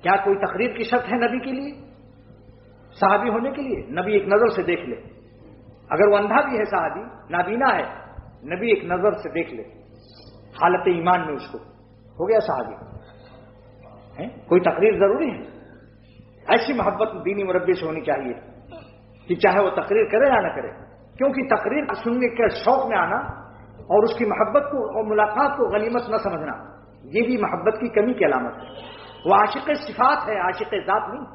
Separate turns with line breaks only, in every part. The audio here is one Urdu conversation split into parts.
کیا کوئی تقریر کی شرط ہے نبی کے لیے صحابی ہونے کے لیے؟ نبی ایک نظر سے دیکھ لے، اگر وہ اندھا بھی ہے صحابی، نابینا ہے، نبی ایک نظر سے دیکھ لے حالت ایمان میں، اس کو ہو گیا صحابی. کوئی تقریر ضروری ہے؟ ایسی محبت دینی مربی سے ہونی چاہیے کہ چاہے وہ تقریر کرے یا نہ کرے، کیونکہ تقریر سننے کے شوق میں آنا اور اس کی محبت کو اور ملاقات کو غنیمت نہ سمجھنا، یہ بھی محبت کی کمی کی علامت ہے. وہ عاشق صفات ہے، عاشق ذات نہیں.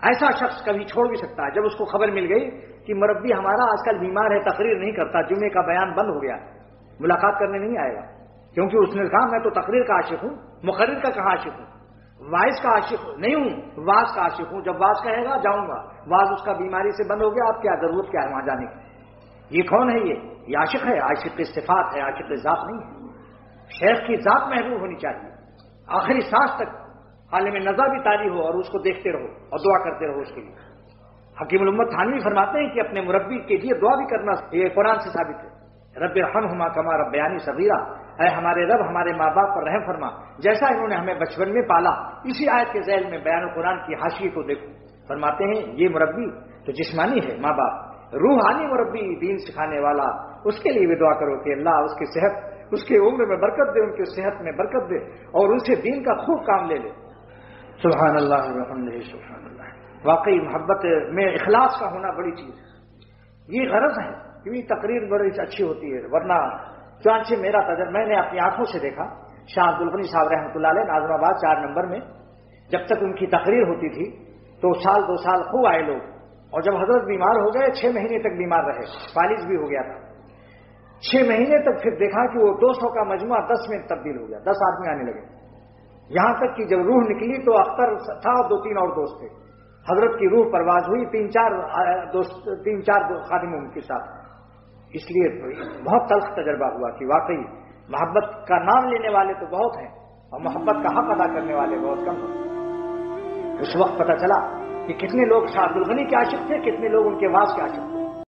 ایسا شخص کبھی چھوڑ بھی سکتا ہے. جب اس کو خبر مل گئی کہ مربی ہمارا آج کل بیمار ہے، تقریر نہیں کرتا، جمعے کا بیان بند ہو گیا، ملاقات کرنے نہیں آئے گا، کیونکہ اس نے کہا میں تو تقریر کا عاشق ہوں، مقرر کا کہاں عاشق ہوں، واعظ کا عاشق نہیں ہوں، واعظ کا عاشق ہوں. جب واعظ کہے گا جاؤں گا، واعظ اس کا بیماری سے بند ہو گیا، اب کیا ضرورت کیا ہے وہاں جانے کی؟ یہ کون ہے؟ یہ عاشق ہے، عاشق صفات ہے، عاشق ذات نہیں ہے. شیخ کی ذات محبوب ہونی چاہیے، آخری سانس تک عالم نزا بھی تاری ہو اور اس کو دیکھتے رہو اور دعا کرتے رہو اس کے لیے. حکیم الامت تھانوی فرماتے ہیں کہ اپنے مربی کے لیے دعا بھی کرنا یہ قرآن سے ثابت ہے. رب ارحمہما کما ربیانی صغیرہ، اے ہمارے رب ہمارے ماں باپ پر رحم فرما جیسا انہوں نے ہمیں بچپن میں پالا. اسی آیت کے ذیل میں بیان القرآن کی حاشیے کو دیکھو، فرماتے ہیں یہ مربی تو جسمانی ہے ماں باپ، روحانی مربی دین سکھانے والا، اس کے لیے بھی دعا کرو کہ اللہ اس کی صحت، اس کے عمر میں برکت دے، ان کی صحت میں برکت دے اور ان سے دین کا خوب کام لے لے. سبحان اللہ والحمدللہ سبحان اللہ. واقعی محبت میں اخلاص کا ہونا بڑی چیز ہے. یہ غرض ہے کہ تقریر بڑی اچھی ہوتی ہے، ورنہ چانچہ میرا تجربہ میں نے اپنی آنکھوں سے دیکھا، شاہ عبد الغنی صاحب رحمۃ اللہ علیہ ناظم آباد 4 نمبر میں جب تک ان کی تقریر ہوتی تھی تو سال 2 سال خوب آئے لوگ، اور جب حضرت بیمار ہو گئے 6 مہینے تک بیمار رہے، فالج بھی ہو گیا تھا. 6 مہینے تک پھر دیکھا کہ وہ 200 کا مجموعہ 10 میں تبدیل ہو گیا، 10 آدمی آنے لگے. یہاں تک کہ جب روح نکلی تو اختر تھا اور 2-3 اور دوست تھے. حضرت کی روح پرواز ہوئی 3-4 خادموں کے ساتھ. اس لیے بہت تلخ تجربہ ہوا کہ واقعی محبت کا نام لینے والے تو بہت ہیں اور محبت کا حق ادا کرنے والے بہت کم ہیں. اس وقت پتہ چلا کہ کتنے لوگ شاہ عبد الغنی کے عاشق تھے، کتنے لوگ ان کے واعظ کے عاشق تھے.